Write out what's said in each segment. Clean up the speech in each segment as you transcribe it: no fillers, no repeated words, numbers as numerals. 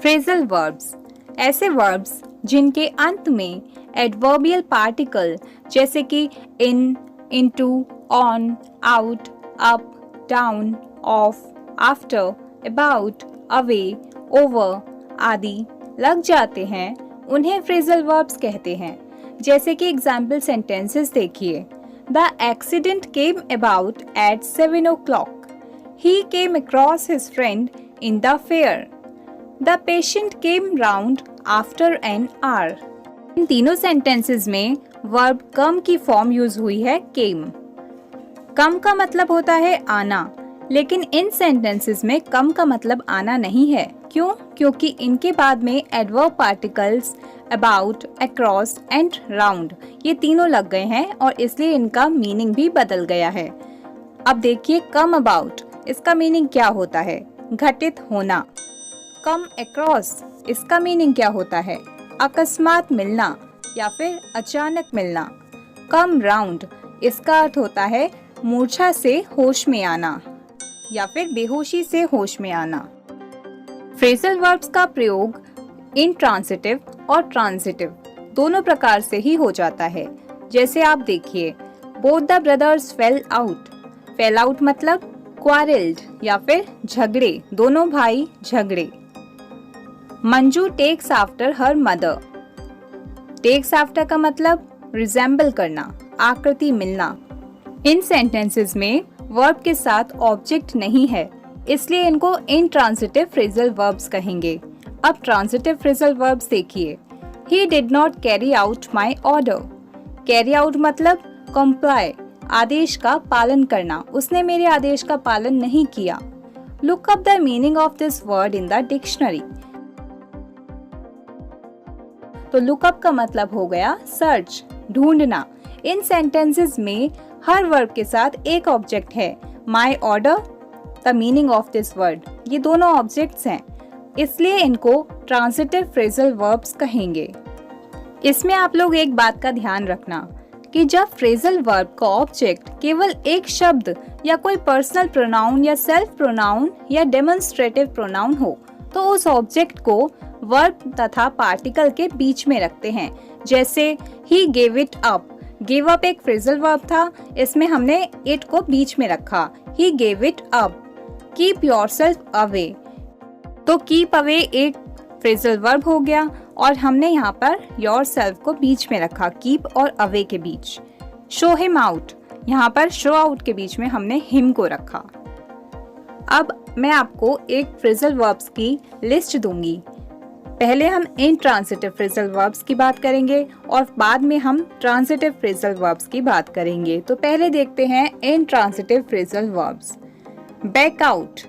Phrasal verbs ऐसे verbs जिनके अंत में एडवर्बियल पार्टिकल जैसे कि in, into, on, out, up, down, off, after, about, away, over आदि लग जाते हैं उन्हें फ्रेजल वर्ब्स कहते हैं। जैसे कि एग्जाम्पल सेंटेंसेस देखिए। The accident came about at 7 o'clock. He came across his friend in the fair. The patient came round after an hour. इन तीनों सेंटेंसेस में वर्ब कम की फॉर्म यूज हुई है came। कम का मतलब होता है आना, लेकिन इन सेंटेंसेस में कम का मतलब आना नहीं है। क्यों? क्योंकि इनके बाद में adverb particles about, across and round ये तीनों लग गए हैं और इसलिए इनका मीनिंग भी बदल गया है। अब देखिए कम अबाउट, इसका मीनिंग क्या होता है? घटित होना। कम अक्रॉस, इसका मीनिंग क्या होता है? अकस्मात मिलना या फिर अचानक मिलना। कम राउंड, इसका अर्थ होता है मूर्छा से होश में आना या फिर बेहोशी से होश में आना। फ्रेजल वर्ब्स का प्रयोग इंट्रांसिटिव और ट्रांसिटिव दोनों प्रकार से ही हो जाता है। जैसे आप देखिए, both the brothers fell out. Fell out मतलब क्वारल्ड या फिर झगड़े, दोनों भाई झगड़े। Manju takes after her mother. Takes after का मतलब रिजेंबल करना, आकृति मिलना। इन सेंटेंसेस में वर्ब के साथ ऑब्जेक्ट नहीं है, इसलिए इनको इंट्रांसिटिव फ्रेजल वर्ब्स कहेंगे। अब ट्रांसिटिव फ्रेजल वर्ब्स देखिए। He did not carry out my order. Carry out मतलब comply, आदेश का पालन करना। उसने मेरे आदेश का पालन नहीं किया। Look up the meaning of this word in the dictionary. तो look up का मतलब हो गया सर्च, ढूंढना। इन सेंटेंसेस में हर वर्ब के साथ एक ऑब्जेक्ट है। My order, the meaning of this word, ये दोनों ऑब्जेक्ट्स हैं, इसलिए इनको ट्रांसिटिव फ्रेजल वर्ब्स कहेंगे। इसमें आप लोग एक बात का ध्यान रखना कि जब फ्रेजल वर्ब का ऑब्जेक्ट केवल एक शब्द या कोई पर्सनल प्रोनाउन या सेल्फ प्रोनाउन या डेमोन्स्ट्रेटिव प्रोनाउन हो तो उस ऑब्जेक्ट को वर्ब तथा पार्टिकल के बीच में रखते हैं। जैसे he gave it up. Give up एक फ्रेजल वर्ब था, इसमें हमने इट को बीच में रखा। He gave it up. Keep yourself away, तो कीप अवे एक फ्रेजल वर्ब हो गया और हमने यहाँ पर योरसेल्फ को बीच में रखा, कीप और अवे के बीच। शो हिम आउट, यहाँ पर शो आउट के बीच में हमने हिम को रखा। अब मैं आपको एक फ्रेजल वर्ब्स की लिस्ट दूंगी। पहले हम इंट्रांसिटिव फ्रेजल वर्ब्स की बात करेंगे और बाद में हम ट्रांसिटिव फ्रेजल वर्ब्स की बात करेंगे। तो पहले देखते हैं intransitive phrasal verbs. Back out.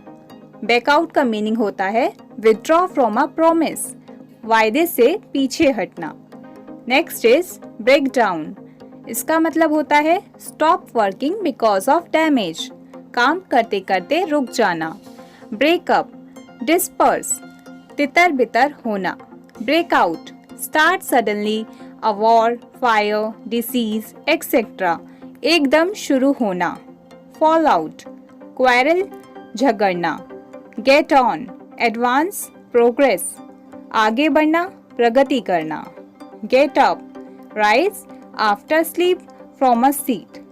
Back out का मीनिंग होता है विथड्रॉ फ्रॉम अ प्रॉमिस, वायदे से पीछे हटना। Next is break down. इसका मतलब होता है stop working because of damage, काम करते करते रुक जाना। ब्रेकअप, डिस्पर्स, तितर बितर होना। Breakout, start suddenly, a war, fire, disease etcetera, एकदम शुरू होना। फॉल आउट, क्वारल, झगड़ना। गेट ऑन, एडवांस, प्रोग्रेस, आगे बढ़ना, प्रगति करना। Get up, rise after sleep from a seat,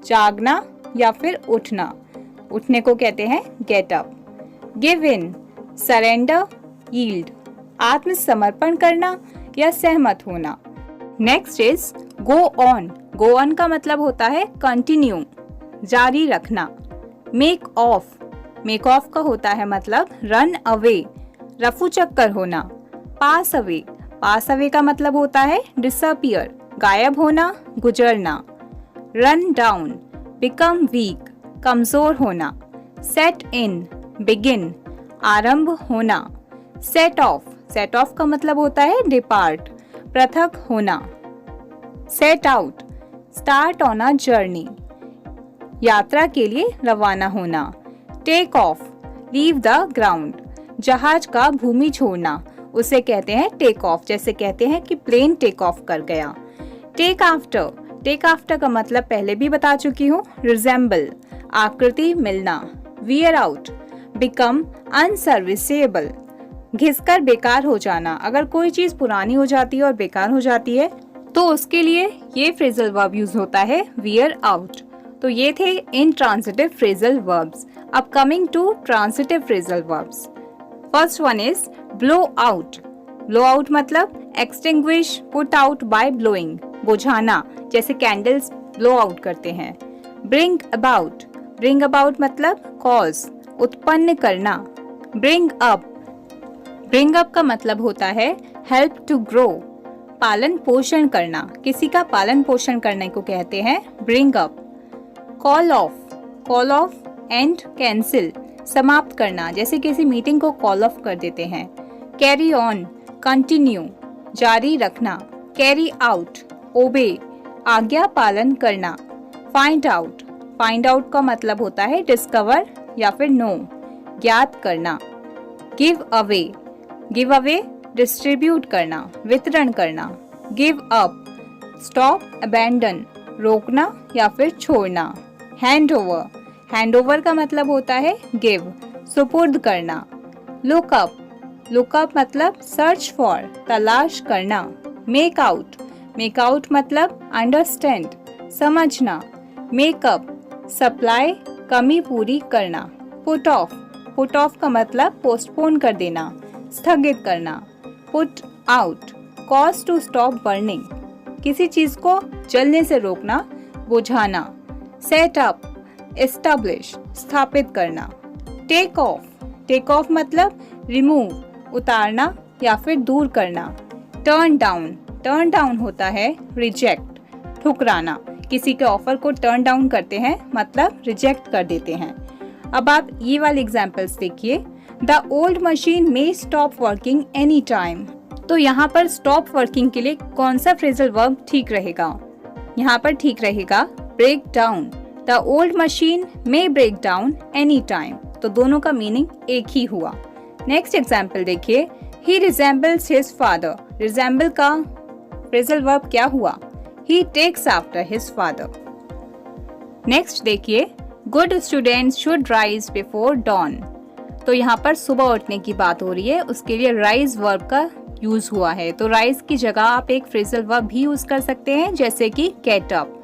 जागना या फिर उठना, उठने को कहते हैं get up. Give in, surrender, yield, आत्मसमर्पण करना या सहमत होना। Next is go on. Go on का मतलब होता है कंटिन्यू, जारी रखना। मेक ऑफ, मेक ऑफ का होता है मतलब रन अवे, रफू चक्कर होना। पास अवे, पास अवे का मतलब होता है डिसअपियर, गायब होना, गुजरना। रन डाउन, बिकम वीक, कमजोर होना। सेट इन, बिगिन, आरंभ होना। सेट ऑफ, सेट ऑफ का मतलब होता है डिपार्ट, पृथक होना। Set out, start on a journey, यात्रा के लिए रवाना होना। Take off, leave the ground, जहाज का भूमि छोड़ना, उसे कहते हैं टेक ऑफ। जैसे कहते हैं कि प्लेन टेक ऑफ कर गया। टेक आफ्टर, टेक आफ्टर का मतलब पहले भी बता चुकी हूँ, रिजेंबल, आकृति मिलना। वियर आउट, बिकम अनसर्विसेबल, घिसकर बेकार हो जाना, अगर कोई चीज पुरानी हो जाती है और बेकार हो जाती है तो उसके लिए ये फ्रेजल वर्ब यूज होता है wear out। तो ये थे इंट्रांजिटिव फ्रेजल वर्ब्स। अब coming to transitive phrasal verbs. First one is blow out। blow out मतलब extinguish, put out by blowing, बुझाना, जैसे कैंडल्स blow out करते हैं। bring about। bring about मतलब cause, उत्पन्न करना। bring up। bring up का मतलब होता है help to grow, पालन पोषण करना, किसी का पालन पोषण करने को कहते हैं bring up। call off। call off and cancel, समाप्त करना, जैसे किसी मीटिंग को कॉल ऑफ कर देते हैं। कैरी ऑन, कंटिन्यू, जारी रखना। कैरी आउट, ओबे, आज्ञा पालन करना। Find out. फाइंड आउट का मतलब होता है डिस्कवर या फिर नो, ज्ञात करना। Give away. Give away distribute करना, वितरण करना। गिव अप, स्टॉप, अबैंडन, रोकना या फिर छोड़ना। Hand over. हैंड ओवर का मतलब होता है गिव, सुपुर्द करना। Look up. लुक अप मतलब सर्च फॉर, तलाश करना। Make out. मेक आउट मतलब अंडरस्टैंड, समझना। मेकअप, सप्लाई, कमी पूरी करना। Put off. पुट ऑफ का मतलब पोस्टपोन कर देना, स्थगित करना। Put out, cause to stop burning, किसी चीज को जलने से रोकना, बुझाना। सेट अप, एस्टैब्लिश, स्थापित करना। Take off. टेक ऑफ मतलब रिमूव, उतारना या फिर दूर करना। Turn down. टर्न डाउन होता है रिजेक्ट, ठुकराना, किसी के ऑफर को टर्न डाउन करते हैं मतलब रिजेक्ट कर देते हैं। अब आप ये वाले एग्जाम्पल्स देखिए। The old machine may stop working any time. तो यहाँ पर स्टॉप वर्किंग के लिए कौन सा फ्रेजल वर्ब ठीक रहेगा? यहाँ पर ठीक रहेगा break down. The old machine may break down any time. तो दोनों का मीनिंग एक ही हुआ। नेक्स्ट एग्जाम्पल देखिए। He resembles his father. Resemble का फ्रेजल वर्ब क्या हुआ? He takes after his father. Next देखिए। Good students should rise before dawn. तो यहाँ पर सुबह उठने की बात हो रही है, उसके लिए राइज वर्ब का यूज हुआ है। तो राइज की जगह आप एक फ्रेजल वर्ब भी यूज कर सकते हैं, जैसे कि get up.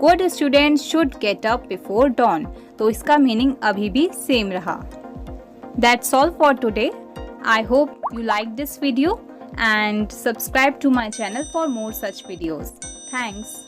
Good students should get up before dawn. तो इसका मीनिंग अभी भी सेम रहा। That's all for today. I hope you liked this video and subscribe to my channel for more such videos. Thanks.